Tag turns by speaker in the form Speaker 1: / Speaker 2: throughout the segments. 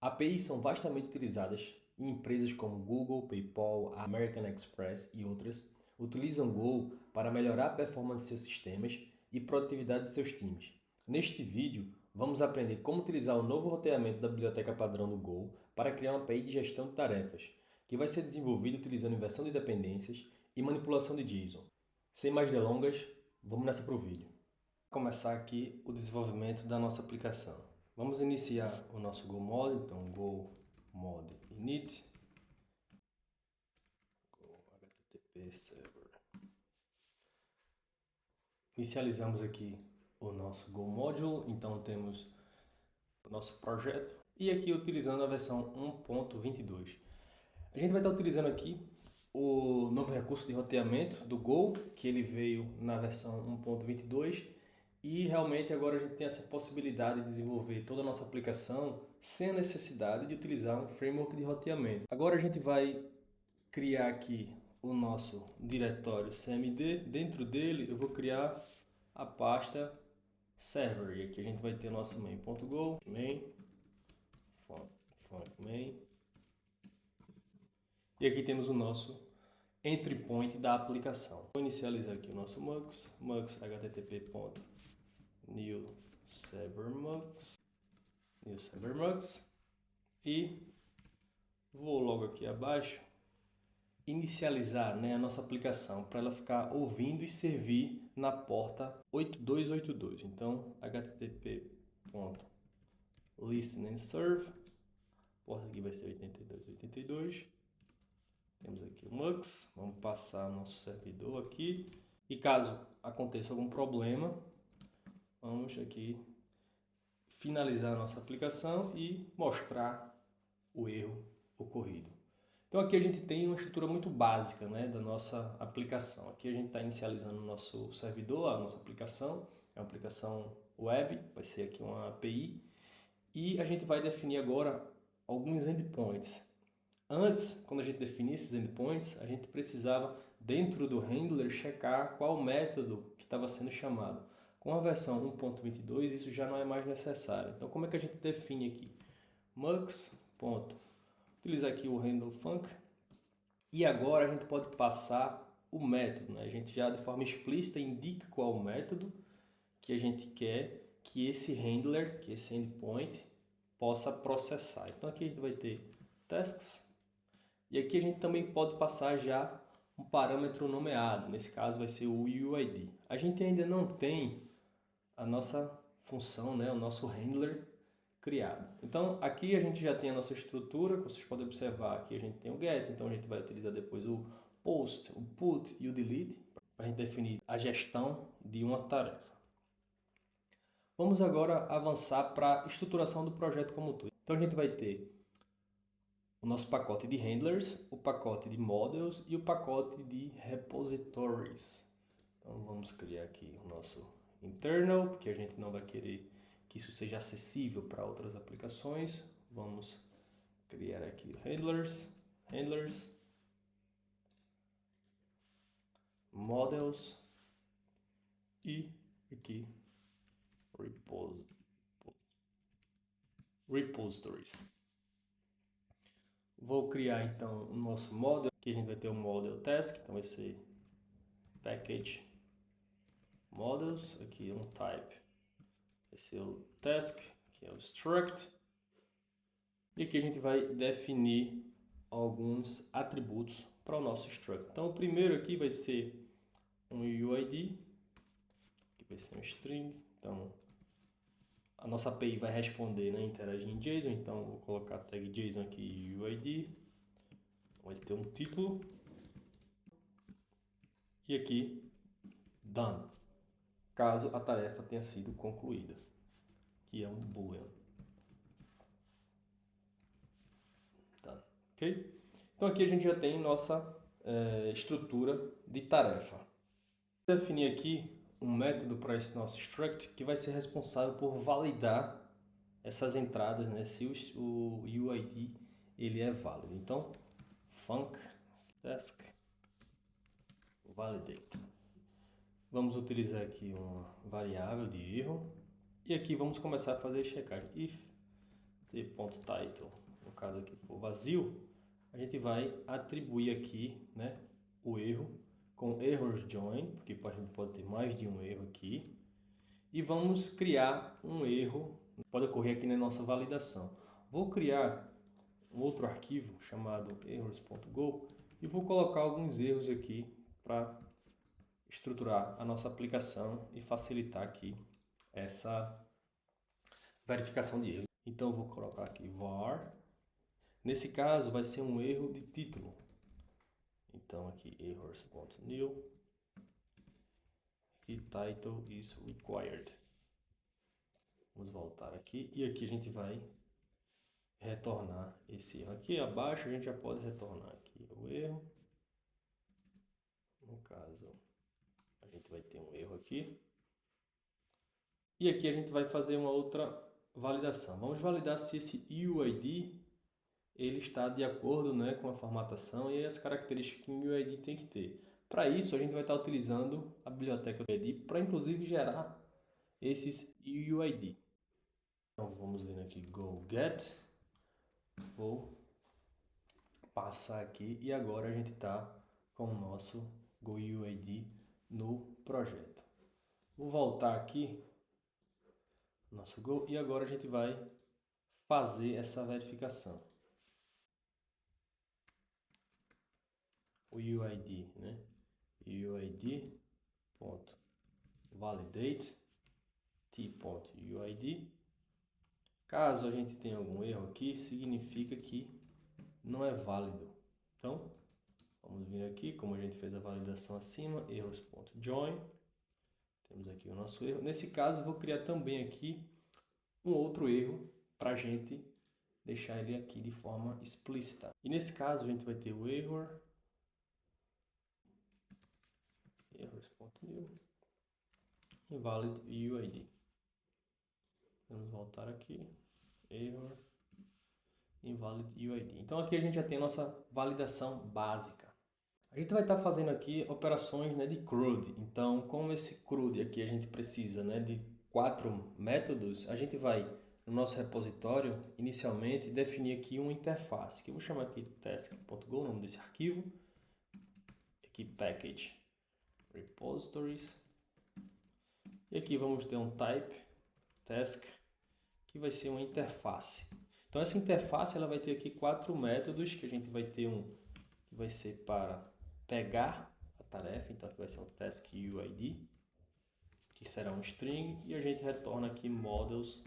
Speaker 1: APIs são vastamente utilizadas em empresas como Google, PayPal, American Express e outras. Utilizam Go para melhorar a performance de seus sistemas e produtividade de seus times. Neste vídeo, vamos aprender como utilizar o novo roteamento da biblioteca padrão do Go para criar uma API de gestão de tarefas, que vai ser desenvolvido utilizando inversão de dependências e manipulação de JSON. Sem mais delongas, vamos nessa para o vídeo. Vou começar aqui o desenvolvimento da nossa aplicação. Vamos iniciar o nosso Go Mod, então Go Mod init, Go HTTP server. Inicializamos aqui o nosso Go Module, então temos o nosso projeto e aqui utilizando a versão 1.22. A gente vai estar utilizando aqui o novo recurso de roteamento do Go, que ele veio na versão 1.22 e realmente agora a gente tem essa possibilidade de desenvolver toda a nossa aplicação sem a necessidade de utilizar um framework de roteamento. Agora a gente vai criar aqui o nosso diretório CMD. Dentro dele eu vou criar a pasta server e aqui a gente vai ter o nosso main.go, main, main. E aqui temos o nosso entry point da aplicação. Vou inicializar aqui o nosso mux http.newservermux e vou logo aqui abaixo inicializar, a nossa aplicação para ela ficar ouvindo e servir na porta 8282. Então http.listenandserve, porta aqui vai ser 8282. Temos aqui o MUX, vamos passar nosso servidor aqui. E caso aconteça algum problema, vamos aqui finalizar a nossa aplicação e mostrar o erro ocorrido. Então aqui a gente tem uma estrutura muito básica, da nossa aplicação. Aqui a gente está inicializando o nosso servidor, a nossa aplicação. É uma aplicação web, vai ser aqui uma API. E a gente vai definir agora alguns endpoints. Antes, quando a gente definia esses endpoints, a gente precisava, dentro do handler, checar qual método que estava sendo chamado. Com a versão 1.22, isso já não é mais necessário. Então, como é que a gente define aqui? Mux. Utilizar aqui o handle func. E agora a gente pode passar o método. A gente já, de forma explícita, indica qual o método que a gente quer que esse handler, que esse endpoint, possa processar. Então, aqui a gente vai ter tasks. E aqui a gente também pode passar já um parâmetro nomeado, nesse caso vai ser o UID. A gente ainda não tem a nossa função, o nosso handler criado. Então aqui a gente já tem a nossa estrutura, que vocês podem observar aqui a gente tem o get, então a gente vai utilizar depois o post, o put e o delete para a gente definir a gestão de uma tarefa. Vamos agora avançar para a estruturação do projeto como um todo. Então a gente vai ter o nosso pacote de handlers, o pacote de models e o pacote de repositories. Então vamos criar aqui o nosso internal, porque a gente não vai querer que isso seja acessível para outras aplicações. Vamos criar aqui handlers, models e aqui repositories. Vou criar então o nosso model, aqui a gente vai ter o model task, então vai ser package models, aqui um type, vai ser o task, que é o struct, e aqui a gente vai definir alguns atributos para o nosso struct. Então o primeiro aqui vai ser um UID, que vai ser um string, então a nossa API vai responder, interagir em JSON, então vou colocar a tag JSON aqui UID, vai ter um título e aqui done, caso a tarefa tenha sido concluída, que é um boolean. Done. Ok? Então aqui a gente já tem nossa estrutura de tarefa. Vou definir aqui um método para esse nosso struct que vai ser responsável por validar essas entradas, se o UID ele é válido. Então, func task validate. Vamos utilizar aqui uma variável de erro e aqui vamos começar a fazer checagem. If t.title, no caso aqui for vazio, a gente vai atribuir aqui, né, o erro com errors join, porque a gente pode ter mais de um erro aqui, e vamos criar um erro, pode ocorrer aqui na nossa validação. Vou criar um outro arquivo chamado errors.go e vou colocar alguns erros aqui para estruturar a nossa aplicação e facilitar aqui essa verificação de erro. Então, vou colocar aqui var. Nesse caso, vai ser um erro de título. Então, aqui errors.new e title is required. Vamos voltar aqui e aqui a gente vai retornar esse erro. Aqui abaixo a gente já pode retornar aqui o erro. No caso, a gente vai ter um erro aqui. E aqui a gente vai fazer uma outra validação. Vamos validar se esse UID ele está de acordo, né, com a formatação e as características que o UID tem que ter. Para isso, a gente vai estar utilizando a biblioteca UID para, inclusive, gerar esses UID. Então, vamos ver aqui, go get. Vou passar aqui e agora a gente está com o nosso GoUID no projeto. Vou voltar aqui, nosso Go, e agora a gente vai fazer essa verificação. O UID, né? UID.validate t.uid. Caso a gente tenha algum erro aqui, significa que não é válido. Então, vamos vir aqui, como a gente fez a validação acima, errors.join. Temos aqui o nosso erro. Nesse caso, vou criar também aqui um outro erro para a gente deixar ele aqui de forma explícita. E nesse caso, a gente vai ter o error, errors.new, invalid UID. Vamos voltar aqui, error, invalid UID. Então aqui a gente já tem a nossa validação básica. A gente vai estar fazendo aqui operações, né, de CRUD. Então, como esse CRUD aqui a gente precisa, né, de 4 métodos, a gente vai, no nosso repositório, inicialmente, definir aqui uma interface, que eu vou chamar aqui de task.go, o nome desse arquivo. Aqui, package, repositories. E aqui vamos ter um type, task, que vai ser uma interface. Então, essa interface ela vai ter aqui 4 métodos, que a gente vai ter um que vai ser para pegar a tarefa, então aqui vai ser um task UID, que será um string, e a gente retorna aqui models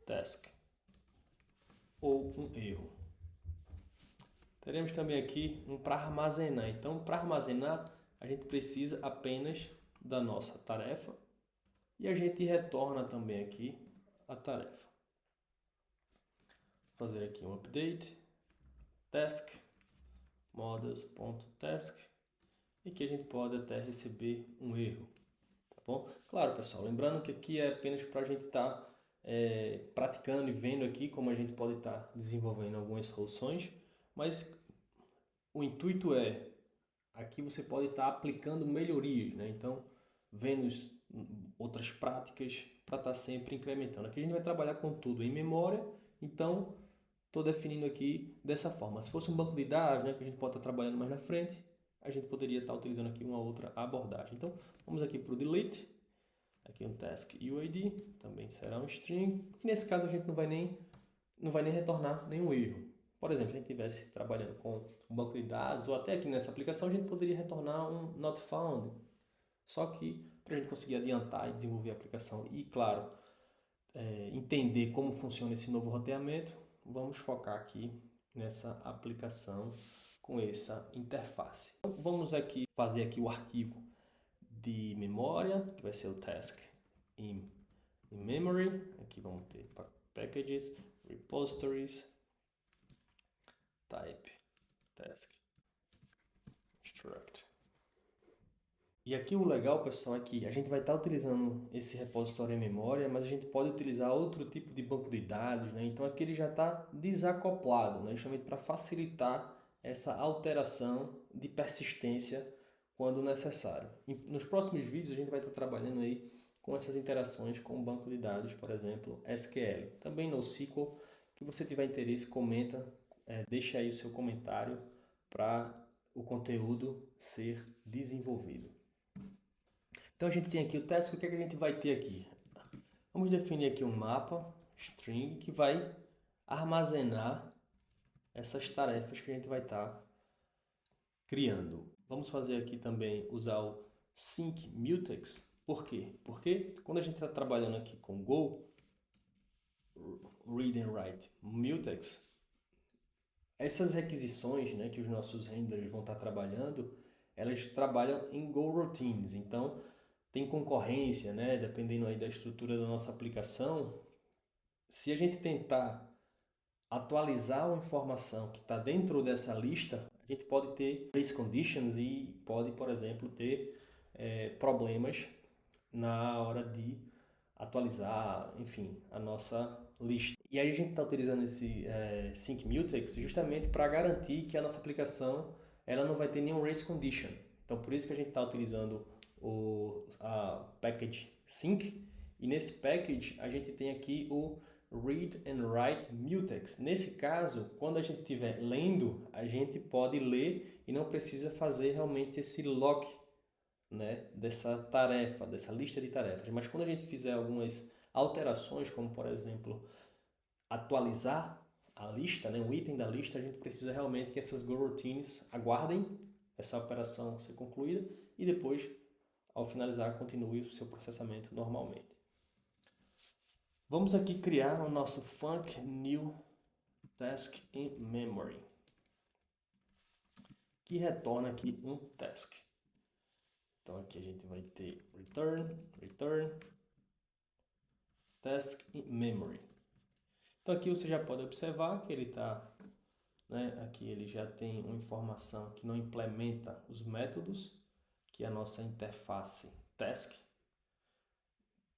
Speaker 1: task, ou um erro. Teremos também aqui um para armazenar. Então, para armazenar, a gente precisa apenas da nossa tarefa, e a gente retorna também aqui a tarefa. Vou fazer aqui um update, task, models.task, e que a gente pode até receber um erro, tá bom? Claro, pessoal, lembrando que aqui é apenas para a gente estar praticando e vendo aqui como a gente pode estar desenvolvendo algumas soluções, mas o intuito é, aqui você pode estar aplicando melhorias, né? Então, vendo outras práticas para estar sempre incrementando. Aqui a gente vai trabalhar com tudo em memória, então estou definindo aqui dessa forma. Se fosse um banco de dados, né, que a gente pode estar trabalhando mais na frente, a gente poderia estar utilizando aqui uma outra abordagem. Então, vamos aqui para o delete. Aqui um task UID, também será um string. E nesse caso a gente não vai nem retornar nenhum erro. Por exemplo, se a gente estivesse trabalhando com um banco de dados, ou até aqui nessa aplicação, a gente poderia retornar um not found. Só que para a gente conseguir adiantar e desenvolver a aplicação e, claro, entender como funciona esse novo roteamento, vamos focar aqui nessa aplicação com essa interface. Então, vamos aqui fazer aqui o arquivo de memória, que vai ser o task in memory. Aqui vamos ter packages, repositories, type, task, struct. E aqui o legal, pessoal, é que a gente vai estar utilizando esse repositório em memória, mas a gente pode utilizar outro tipo de banco de dados, né? Então aqui ele já está desacoplado, né? Justamente para facilitar essa alteração de persistência quando necessário. E nos próximos vídeos a gente vai estar trabalhando aí com essas interações com o banco de dados, por exemplo, SQL. Também NoSQL, Se você tiver interesse, comenta, deixa aí o seu comentário para o conteúdo ser desenvolvido. Então a gente tem aqui o task, o que é que a gente vai ter aqui? Vamos definir aqui um mapa string que vai armazenar essas tarefas que a gente vai estar criando. Vamos fazer aqui também usar o sync mutex. Por quê? Porque quando a gente está trabalhando aqui com Go, read and write mutex, essas requisições, né, que os nossos renderers vão estar trabalhando, elas trabalham em Go routines. Então, tem concorrência, né, dependendo aí da estrutura da nossa aplicação. Se a gente tentar atualizar uma informação que está dentro dessa lista, a gente pode ter race conditions e pode, por exemplo, ter problemas na hora de atualizar, enfim, a nossa lista. E aí a gente está utilizando esse sync mutex justamente para garantir que a nossa aplicação ela não vai ter nenhum race condition. Então, por isso que a gente está utilizando a package sync, e nesse package a gente tem aqui o read and write mutex. Nesse caso, quando a gente estiver lendo, a gente pode ler e não precisa fazer realmente esse lock, né, dessa tarefa, dessa lista de tarefas. Mas quando a gente fizer algumas alterações, como por exemplo, atualizar a lista, né, um item da lista, a gente precisa realmente que essas Go routines aguardem essa operação ser concluída e depois, ao finalizar, continue o seu processamento normalmente. Vamos aqui criar o nosso func new task in memory, que retorna aqui um task. Então aqui a gente vai ter return task in memory. Então aqui você já pode observar que ele está, né, aqui ele já tem uma informação que não implementa os métodos que a nossa interface task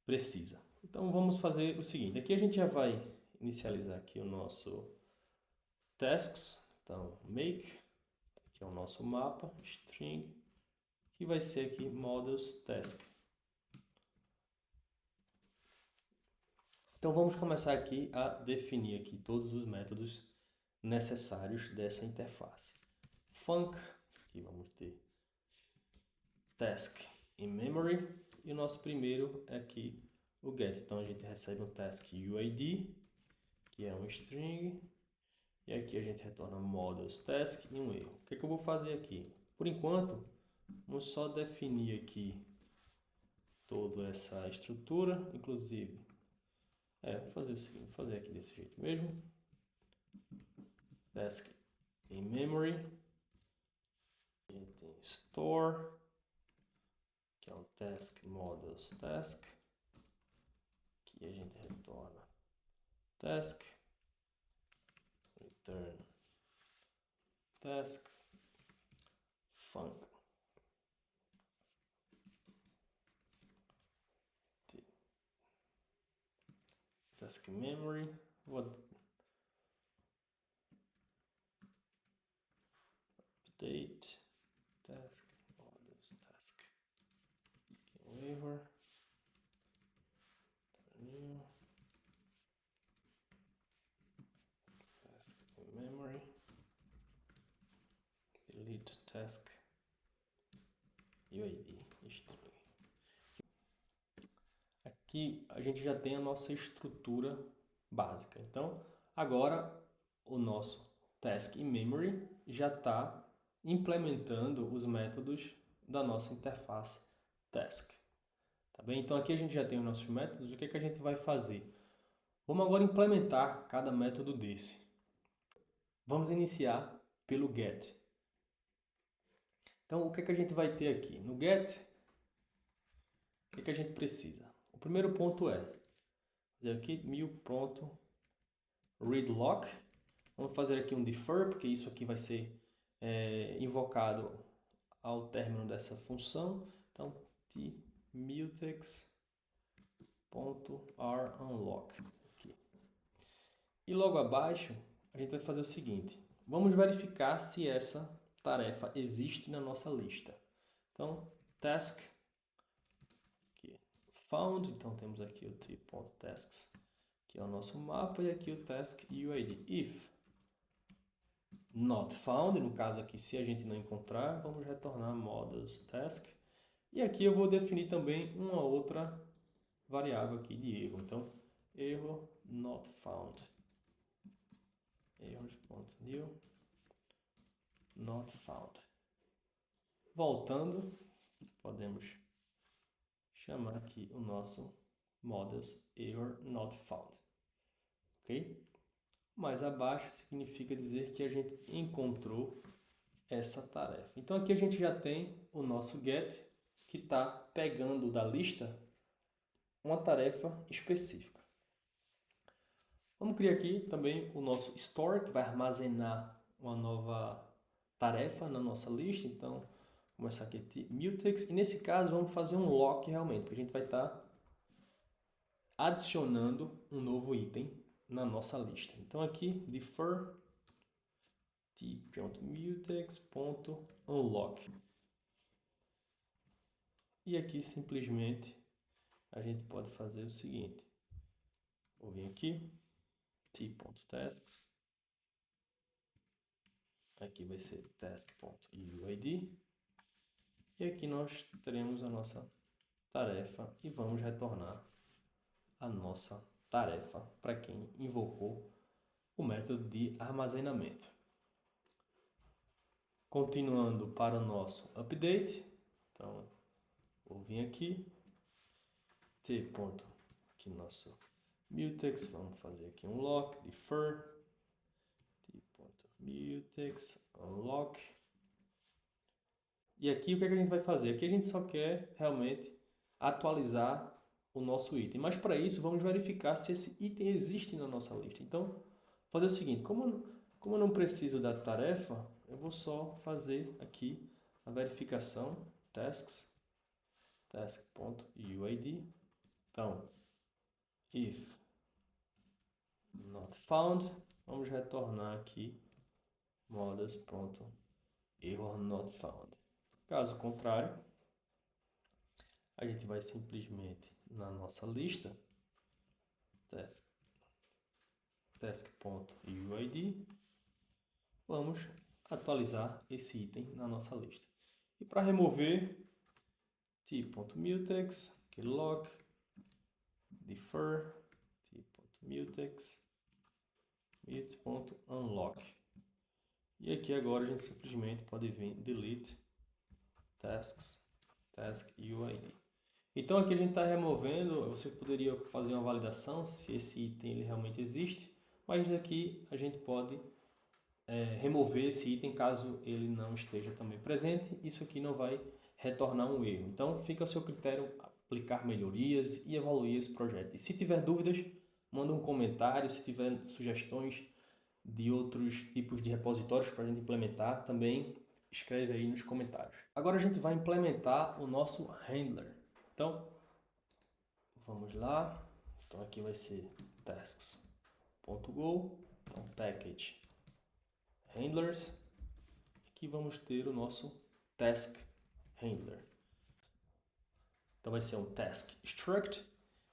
Speaker 1: precisa. Então vamos fazer o seguinte, aqui a gente já vai inicializar aqui o nosso tasks, então make, que é o nosso mapa, string, que vai ser aqui models task. Então vamos começar aqui a definir aqui todos os métodos necessários dessa interface. Func, aqui vamos ter task in memory, e o nosso primeiro é aqui o get. Então a gente recebe um task UID, que é um string, e aqui a gente retorna models task e um erro. O que é que eu vou fazer aqui? Por enquanto, vamos só definir aqui toda essa estrutura, inclusive, vou fazer o seguinte, vou fazer aqui desse jeito mesmo. Task in memory, e tem store, que é o task models task, que a gente retorna task, return task, func. Task memory, update task models task, waiver, new task memory, delete task UID string. Aqui a gente já tem a nossa estrutura básica. Então, agora o nosso task in memory já está implementando os métodos da nossa interface task. Tá bem? Então aqui a gente já tem os nossos métodos. O que é que a gente vai fazer? Vamos agora implementar cada método desse. Vamos iniciar pelo get. Então o que é que a gente vai ter aqui? No get, o que é que a gente precisa? O primeiro ponto é fazer aqui readlock. Vamos fazer aqui um defer, porque isso aqui vai ser invocado ao término dessa função. Então, tmutex.runlock. E logo abaixo, a gente vai fazer o seguinte. Vamos verificar se essa tarefa existe na nossa lista. Então, task found, então temos aqui o t.tasks, Aqui é o nosso mapa e aqui o task UID. If not found, no caso aqui, se a gente não encontrar, vamos retornar models task. E aqui eu vou definir também uma outra variável aqui de erro. Então, erro not found. Errors.new not found. Voltando, podemos chamar aqui o nosso models error not found. Ok? Mais abaixo significa dizer que a gente encontrou essa tarefa. Então aqui a gente já tem o nosso get que está pegando da lista uma tarefa específica. Vamos criar aqui também o nosso store, que vai armazenar uma nova tarefa na nossa lista. Então, vou começar aqui mutex. E nesse caso, vamos fazer um lock realmente, porque a gente vai estar adicionando um novo item na nossa lista. Então, aqui, defer t.mutex.unlock. E aqui, simplesmente, a gente pode fazer o seguinte. Vou vir aqui, t.tasks. Aqui vai ser task.uid. E aqui nós teremos a nossa tarefa e vamos retornar a nossa tarefa para quem invocou o método de armazenamento. Continuando para o nosso update. Então, vou vir aqui, aqui nosso mutex, vamos fazer aqui um lock, defer, t.mutex, unlock. E aqui o que a gente vai fazer? Aqui a gente só quer realmente atualizar o nosso item. Mas para isso vamos verificar se esse item existe na nossa lista. Então, fazer o seguinte, como eu não preciso da tarefa, eu vou só fazer aqui a verificação tasks, task.uid. Então, if not found, vamos retornar aqui models.error not found. Caso contrário, a gente vai simplesmente na nossa lista task.uid, vamos atualizar esse item na nossa lista. E para remover, t.mutex, lock, defer, t.mutex, mute.unlock. E aqui agora a gente simplesmente pode vir delete tasks, task UID. Então aqui a gente está removendo, você poderia fazer uma validação se esse item ele realmente existe, mas aqui a gente pode remover esse item caso ele não esteja também presente. Isso aqui não vai retornar um erro. Então fica ao seu critério aplicar melhorias e evoluir esse projeto. E se tiver dúvidas, manda um comentário. Se tiver sugestões de outros tipos de repositórios para a gente implementar, também escreve aí nos comentários. Agora a gente vai implementar o nosso handler. Então, vamos lá. Então aqui vai ser tasks.go, então package handlers. Aqui vamos ter o nosso task handler. Então vai ser um task struct.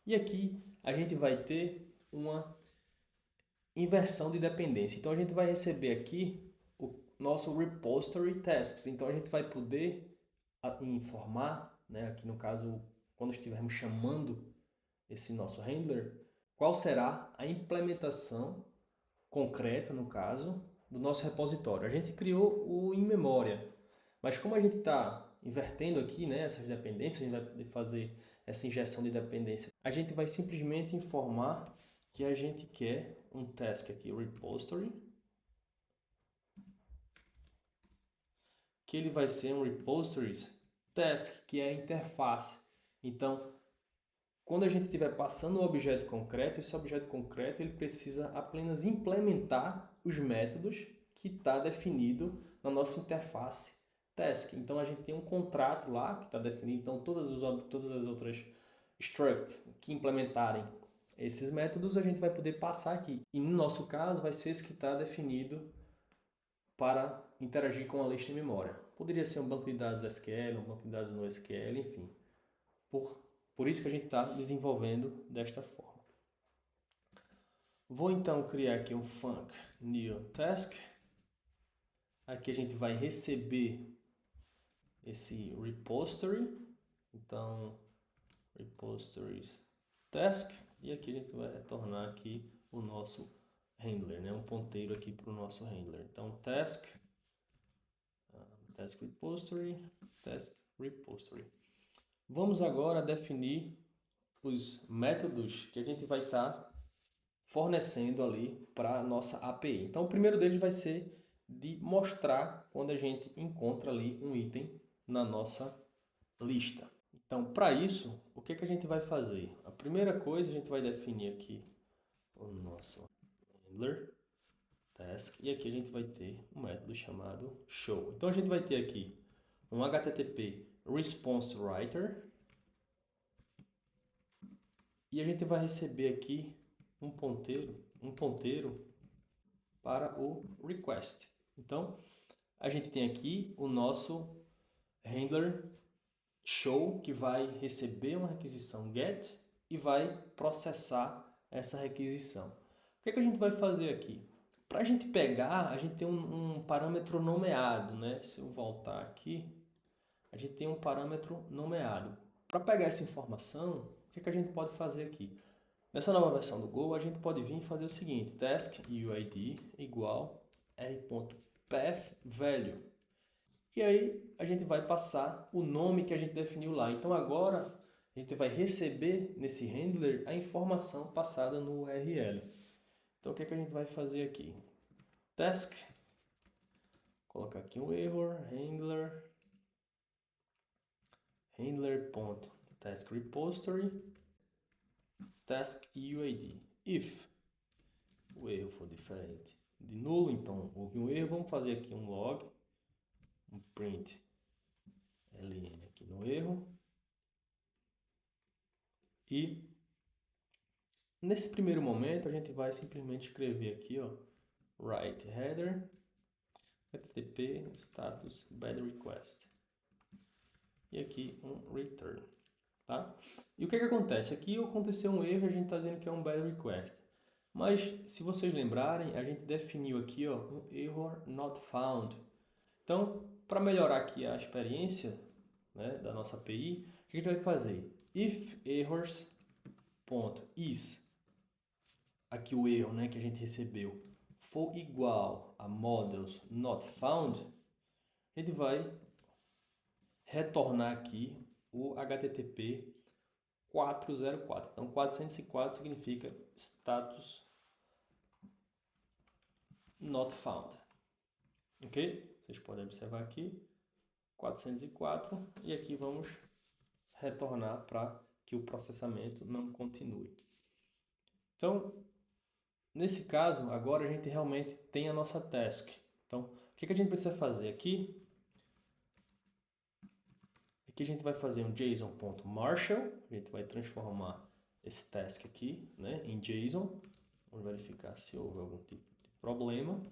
Speaker 1: E aqui a gente vai ter uma inversão de dependência. Então a gente vai receber aqui o nosso repository tasks. Então a gente vai poder informar, né, aqui no caso, quando estivermos chamando esse nosso handler, qual será a implementação concreta, no caso, do nosso repositório. A gente criou o in memória, mas como a gente está invertendo aqui, né, essas dependências, a gente vai poder fazer essa injeção de dependência. A gente vai simplesmente informar que a gente quer um task aqui, repository, que ele vai ser um repositories task, que é a interface. Então, quando a gente estiver passando um objeto concreto, esse objeto concreto ele precisa apenas implementar os métodos que está definido na nossa interface task. Então a gente tem um contrato lá que está definido, então todas as outras structs que implementarem esses métodos a gente vai poder passar aqui. E no nosso caso vai ser esse que está definido para interagir com a lista em memória. Poderia ser um banco de dados SQL, um banco de dados NoSQL, enfim. Por isso que a gente está desenvolvendo desta forma. Vou então criar aqui um func new task. Aqui a gente vai receber esse repository. Então, repositories task. E aqui a gente vai retornar aqui o nosso handler, né? Um ponteiro aqui para o nosso handler. Então, task repository, task repository. Vamos agora definir os métodos que a gente vai estar fornecendo ali para a nossa API. Então, o primeiro deles vai ser de mostrar quando a gente encontra ali um item na nossa lista. Então, para isso, o que a gente vai fazer? A primeira coisa, a gente vai definir aqui o nosso handler task, e aqui a gente vai ter um método chamado show. Então, a gente vai ter aqui um HTTP response writer, e a gente vai receber aqui um ponteiro para o request. Então, a gente tem aqui o nosso handler show, que vai receber uma requisição get e vai processar essa requisição. O que a gente vai fazer aqui? Para a gente pegar, a gente tem um parâmetro nomeado, né? Se eu voltar aqui, a gente tem um parâmetro nomeado. Para pegar essa informação, o que a gente pode fazer aqui? Nessa nova versão do Go, a gente pode vir e fazer o seguinte: task UID igual r.pathValue. E aí a gente vai passar o nome que a gente definiu lá. Então agora a gente vai receber nesse handler a informação passada no URL. Então o que a gente vai fazer aqui? Task, colocar aqui um error, handler.taskRepository, task UID. If o erro for diferente de nulo, então houve um erro, vamos fazer aqui um log, um print ln aqui no erro. E nesse primeiro momento a gente vai simplesmente escrever aqui, ó, write header http status bad request. E aqui um return, tá? E o que acontece? Aqui aconteceu um erro, a gente está dizendo que é um bad request. Mas se vocês lembrarem, a gente definiu aqui, ó, um error not found. Então, para melhorar aqui a experiência, né, da nossa API, o que a gente vai fazer? If errors.is, aqui o erro, né, que a gente recebeu, for igual a models not found, a gente vai retornar aqui o HTTP 404. Então, 404 significa status not found. Ok? Vocês podem observar aqui, 404, e aqui vamos retornar para que o processamento não continue. Então, nesse caso, agora a gente realmente tem a nossa task. Então, o que a gente precisa fazer aqui? Aqui a gente vai fazer um JSON.Marshall, a gente vai transformar esse task aqui, né, em JSON. Vamos verificar se houve algum tipo de problema.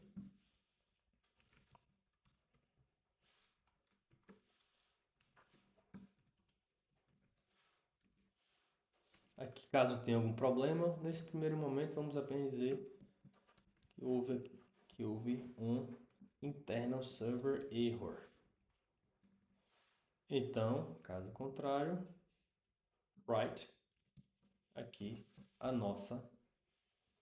Speaker 1: Aqui, caso tenha algum problema, nesse primeiro momento vamos apenas dizer que houve um internal server error. Então, caso contrário, write aqui a nossa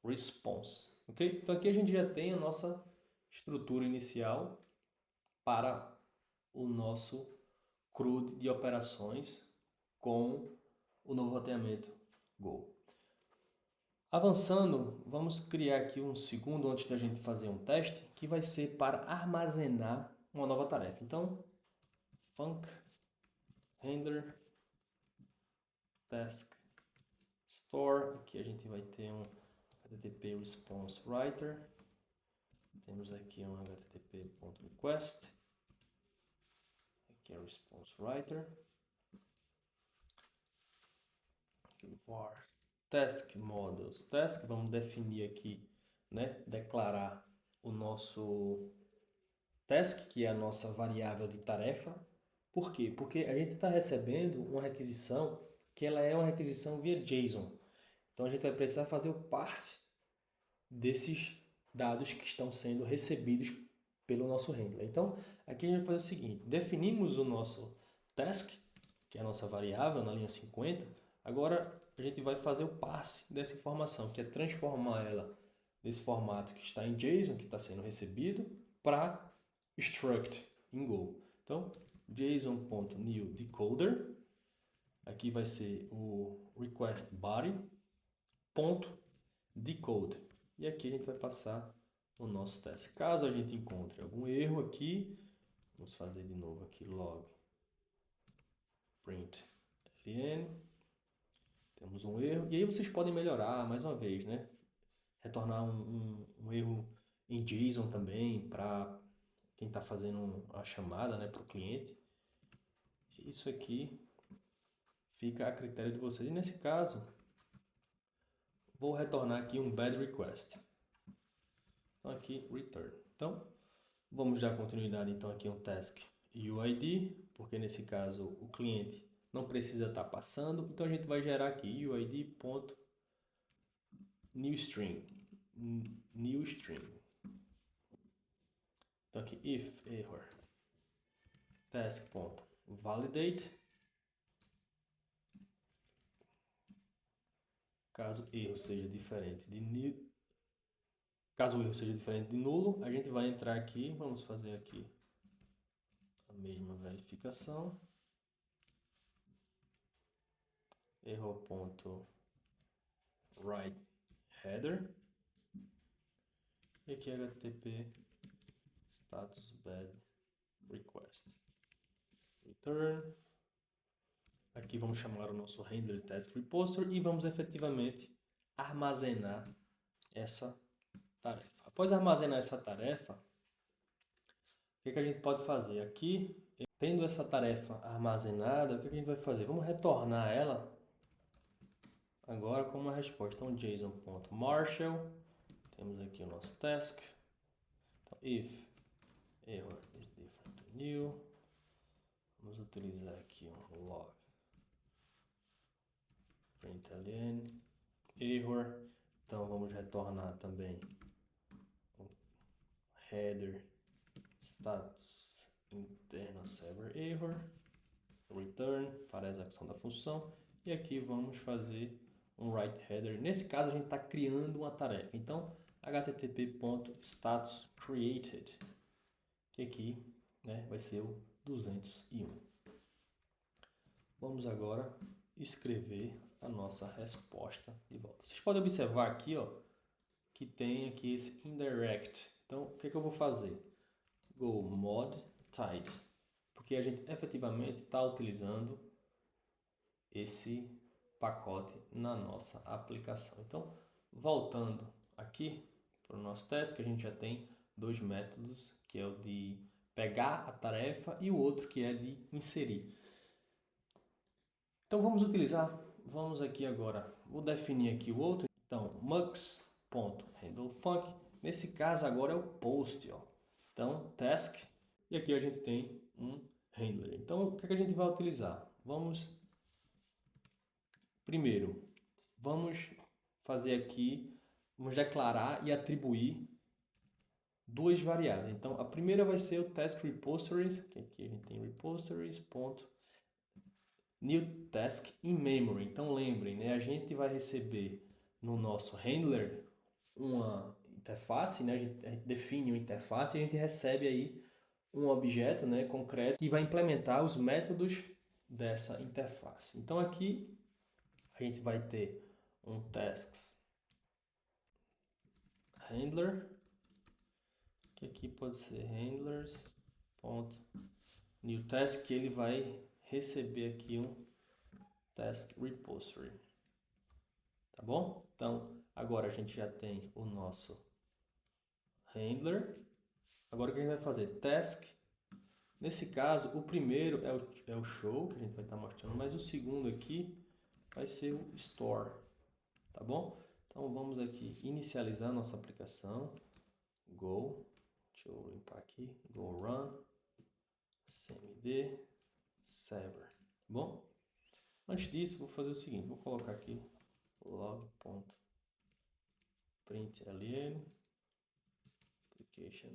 Speaker 1: response, ok? Então aqui a gente já tem a nossa estrutura inicial para o nosso CRUD de operações com o novo roteamento Go. Avançando, vamos criar aqui um segundo antes da gente fazer um teste, que vai ser para armazenar uma nova tarefa. Então, func handler task store, aqui a gente vai ter um http response writer, temos aqui um http.request, aqui é response writer, var task models task, vamos definir aqui, né, declarar o nosso task, que é a nossa variável de tarefa. Por quê? Porque a gente está recebendo uma requisição que ela é uma requisição via JSON. Então a gente vai precisar fazer o parse desses dados que estão sendo recebidos pelo nosso handler. Então, aqui a gente vai fazer o seguinte, definimos o nosso task, que é a nossa variável na linha 50, agora a gente vai fazer o parse dessa informação, que é transformar ela desse formato que está em JSON, que está sendo recebido, para struct em Go. Então, json.newDecoder, aqui vai ser o request body, .decode. E aqui a gente vai passar o nosso teste. Caso a gente encontre algum erro aqui, vamos fazer de novo aqui log print ln. Temos um erro. E aí vocês podem melhorar mais uma vez, né? Retornar um erro em JSON também para quem está fazendo a chamada, né, para o cliente. Isso aqui fica a critério de vocês. E nesse caso, vou retornar aqui um bad request. Então aqui return. Então vamos dar continuidade então aqui a um task UID, porque nesse caso o cliente não precisa estar passando. Então a gente vai gerar aqui uid.newString. newString. Então aqui if error task.validate. Caso o erro seja diferente de nulo, a gente vai entrar aqui, vamos fazer aqui a mesma verificação. Error.writeHeader. E aqui HTTP status bad request. Return. Aqui vamos chamar o nosso handler task repository e vamos efetivamente armazenar essa tarefa. Após armazenar essa tarefa, o que a gente pode fazer? Aqui, tendo essa tarefa armazenada, o que a gente vai fazer? Vamos retornar ela agora com uma resposta. Então, json.marshall, temos aqui o nosso task. Então, if error is different to new, vamos utilizar aqui um log println error. Então, vamos retornar também o header status interno server error, return para a execução da função. E aqui vamos fazer um write header. Nesse caso, a gente está criando uma tarefa. Então, http.statusCreated, que aqui, né, vai ser o 201. Vamos agora escrever a nossa resposta de volta. Vocês podem observar aqui, ó, que tem aqui esse indirect. Então, o que eu vou fazer? Go mod type, porque a gente efetivamente está utilizando esse pacote na nossa aplicação. Então, voltando aqui para o nosso teste, que a gente já tem dois métodos, que é o de pegar a tarefa e o outro que é de inserir. Então vamos aqui agora, vou definir aqui o outro. Então, mux.handleFunc, nesse caso agora é o post, ó. Então, task, e aqui a gente tem um handler. Então, o que a gente vai utilizar? Primeiro, vamos fazer aqui, vamos declarar e atribuir duas variáveis. Então, a primeira vai ser o task repositories, que aqui a gente tem repositories.newTask in memory. Então, lembrem, né, a gente vai receber no nosso handler uma interface, né, a gente define uma interface e a gente recebe aí um objeto, né, concreto que vai implementar os métodos dessa interface. Então, aqui a gente vai ter um tasks handler, que aqui pode ser handlers.newTask, que ele vai receber aqui um task repository. Tá bom? Então, agora a gente já tem o nosso handler. Agora o que a gente vai fazer? Task. Nesse caso, o primeiro é o show, que a gente vai estar mostrando, mas o segundo aqui vai ser o store. Tá bom? Então, vamos aqui inicializar a nossa aplicação. Go. Deixa eu limpar aqui. Go run. cmd server. Tá bom? Antes disso, vou fazer o seguinte. Vou colocar aqui log.py print ln application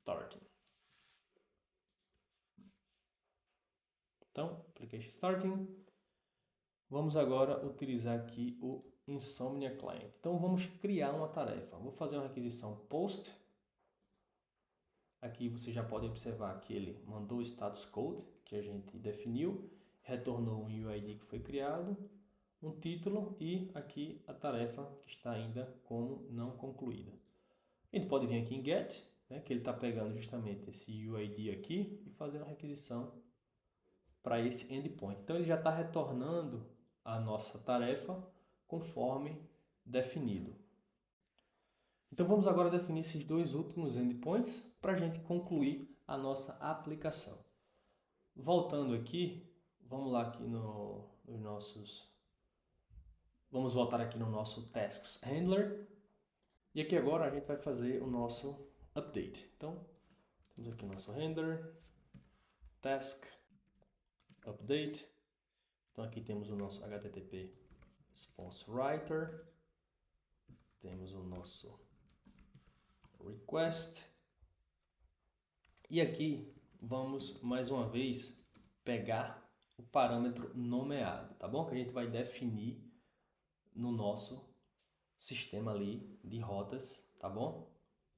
Speaker 1: starting. Então, application starting. Vamos agora utilizar aqui o Insomnia Client. Então, vamos criar uma tarefa. Vou fazer uma requisição post. Aqui você já pode observar que ele mandou o status code que a gente definiu, retornou um UID que foi criado, um título e aqui a tarefa que está ainda como não concluída. A gente pode vir aqui em get, né, que ele está pegando justamente esse UID aqui e fazer uma requisição para esse endpoint. Então ele já está retornando a nossa tarefa conforme definido. Então vamos agora definir esses dois últimos endpoints para a gente concluir a nossa aplicação. Voltando aqui, vamos lá aqui vamos voltar aqui no nosso tasks handler. E aqui agora a gente vai fazer o nosso update. Então, temos aqui o nosso handler, task, update. Então aqui temos o nosso HTTP response writer, temos o nosso request. E aqui vamos mais uma vez pegar o parâmetro nomeado, tá bom? Que a gente vai definir no nosso sistema ali de rotas, tá bom?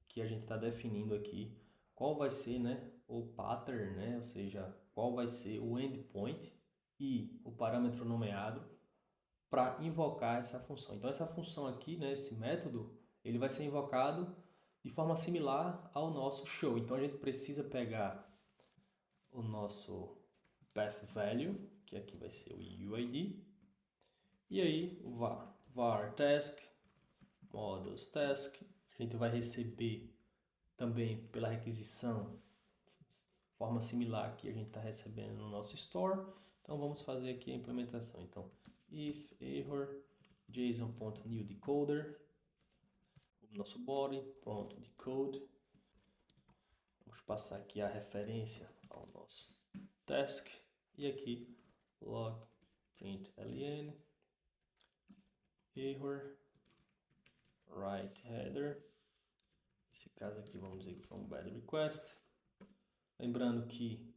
Speaker 1: Que a gente está definindo aqui qual vai ser, né, o pattern, né? Ou seja, qual vai ser o endpoint e o parâmetro nomeado para invocar essa função. Então essa função aqui, né, esse método, ele vai ser invocado de forma similar ao nosso show. Então a gente precisa pegar o nosso path value, que aqui vai ser o UID, e aí o var task, models task, a gente vai receber também pela requisição, forma similar que a gente está recebendo no nosso store. Então vamos fazer aqui a implementação. Então if error json.newDecoder, o nosso body, pronto, decode. Vamos passar aqui a referência ao nosso task e aqui log print ln error write header. Nesse caso aqui vamos dizer que foi um bad request. Lembrando que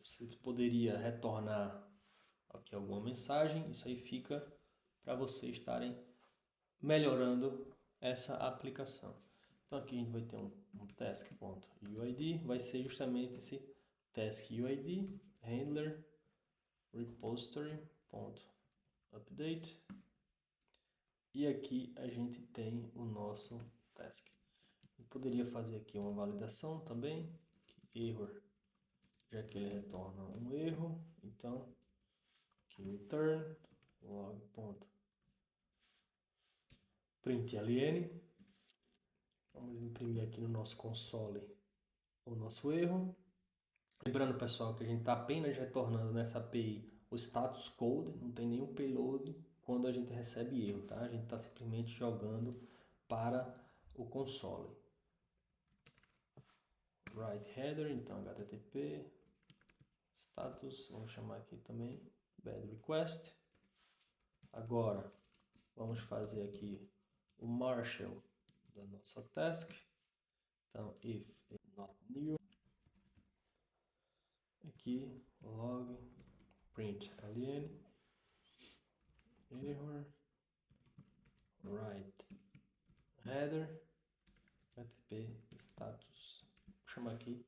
Speaker 1: você poderia retornar aqui alguma mensagem, isso aí fica para vocês estarem melhorando essa aplicação. Então aqui a gente vai ter um task.uid, vai ser justamente esse task.uid handler repository.update e aqui a gente tem o nosso task. Eu poderia fazer aqui uma validação também, error, já que ele retorna um erro, então aqui return log.println. Vamos imprimir aqui no nosso console o nosso erro. Lembrando, pessoal, que a gente está apenas retornando nessa API o status code, não tem nenhum payload quando a gente recebe erro, tá? A gente está simplesmente jogando para o console. Write header, então HTTP status, vamos chamar aqui também bad request. Agora vamos fazer aqui o Marshall da nossa task. Então if not new, aqui log print ln error write header HTTP status, vou chamar aqui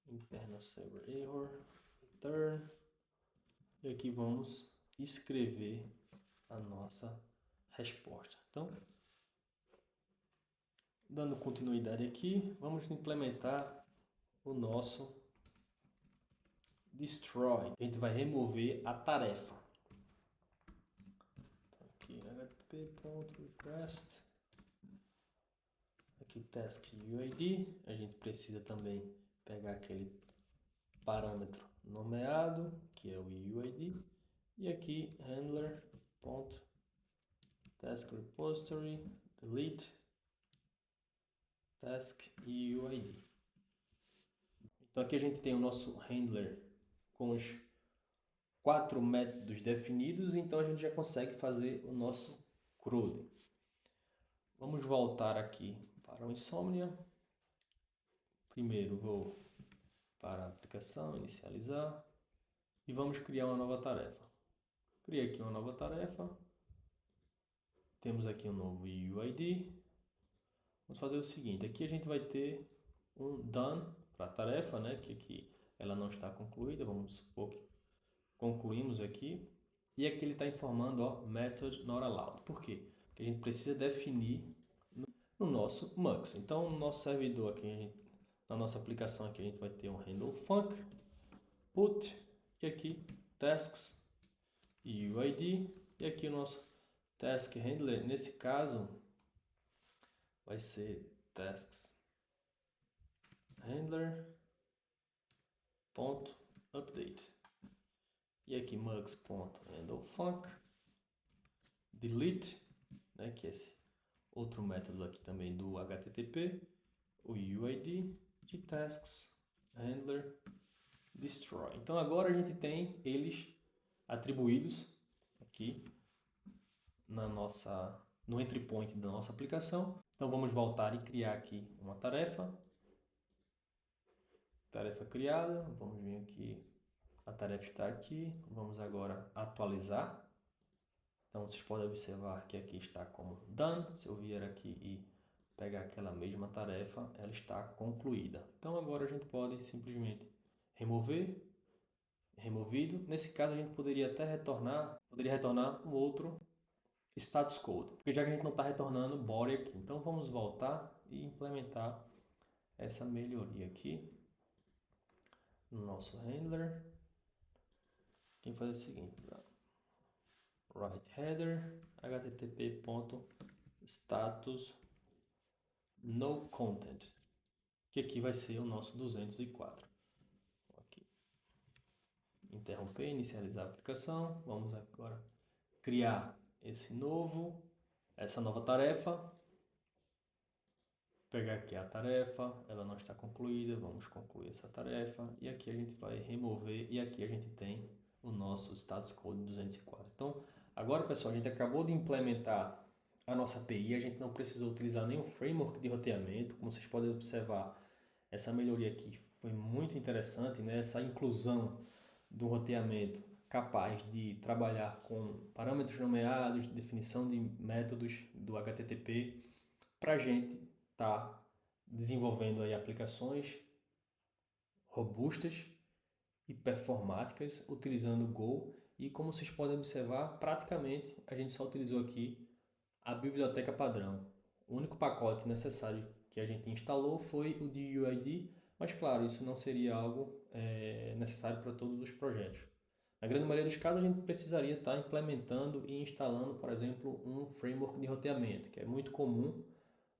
Speaker 1: internal server error return, e aqui vamos escrever a nossa resposta. Então, dando continuidade aqui, vamos implementar o nosso destroy. A gente vai remover a tarefa. Então, aqui http.request, aqui task UID, a gente precisa também pegar aquele parâmetro nomeado, que é o UID, e aqui handler.task repository delete task e UID. Então aqui a gente tem o nosso handler com os 4 métodos definidos, então a gente já consegue fazer o nosso CRUD. Vamos voltar aqui para o Insomnia. Primeiro vou para a aplicação, inicializar, e vamos criar uma nova tarefa. Criei aqui uma nova tarefa. Temos aqui um novo UID. Vamos fazer o seguinte, aqui a gente vai ter um done para a tarefa, né, que aqui ela não está concluída, vamos supor que concluímos aqui. E aqui ele está informando, ó, method not allowed. Por quê? Porque a gente precisa definir no nosso Mux. Então, no nosso servidor aqui, na nossa aplicação aqui, a gente vai ter um handle func, put, e aqui tasks e UID, e aqui o nosso task handler, nesse caso, vai ser tasks handler.update. E aqui mux.handlefunc, delete, né, que é esse outro método aqui também do HTTP, o UID e tasks handler destroy. Então agora a gente tem eles atribuídos aqui no entry point da nossa aplicação. Então vamos voltar e criar aqui uma tarefa. Tarefa criada, vamos vir aqui, a tarefa está aqui, vamos agora atualizar. Então vocês podem observar que aqui está como done. Se eu vier aqui e pegar aquela mesma tarefa, ela está concluída. Então agora a gente pode simplesmente removido. Nesse caso a gente poderia até retornar um outro status code, porque já que a gente não está retornando body aqui. Então vamos voltar e implementar essa melhoria aqui no nosso handler. Quem faz o seguinte, write header http.status no content, que aqui vai ser o nosso 204. Aqui. Interromper, inicializar a aplicação. Vamos agora criar essa nova tarefa. Pegar aqui a tarefa, ela não está concluída, vamos concluir essa tarefa. E aqui a gente vai remover, e aqui a gente tem o nosso status code 204. Então, agora pessoal, a gente acabou de implementar a nossa API, a gente não precisou utilizar nenhum framework de roteamento. Como vocês podem observar, essa melhoria aqui foi muito interessante, né? Essa inclusão do roteamento capaz de trabalhar com parâmetros nomeados, definição de métodos do HTTP, para a gente estar desenvolvendo aí aplicações robustas e performáticas utilizando Go. E como vocês podem observar, praticamente a gente só utilizou aqui a biblioteca padrão. O único pacote necessário que a gente instalou foi o de UID, mas claro, isso não seria algo necessário para todos os projetos. Na grande maioria dos casos, a gente precisaria estar implementando e instalando, por exemplo, um framework de roteamento, que é muito comum.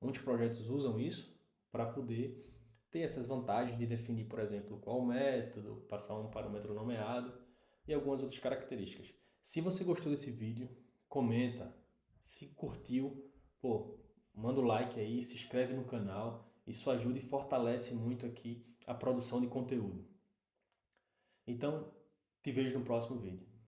Speaker 1: Muitos projetos usam isso para poder ter essas vantagens de definir, por exemplo, qual método, passar um parâmetro nomeado e algumas outras características. Se você gostou desse vídeo, comenta. Se curtiu, manda o like aí, se inscreve no canal. Isso ajuda e fortalece muito aqui a produção de conteúdo. Então, te vejo no próximo vídeo.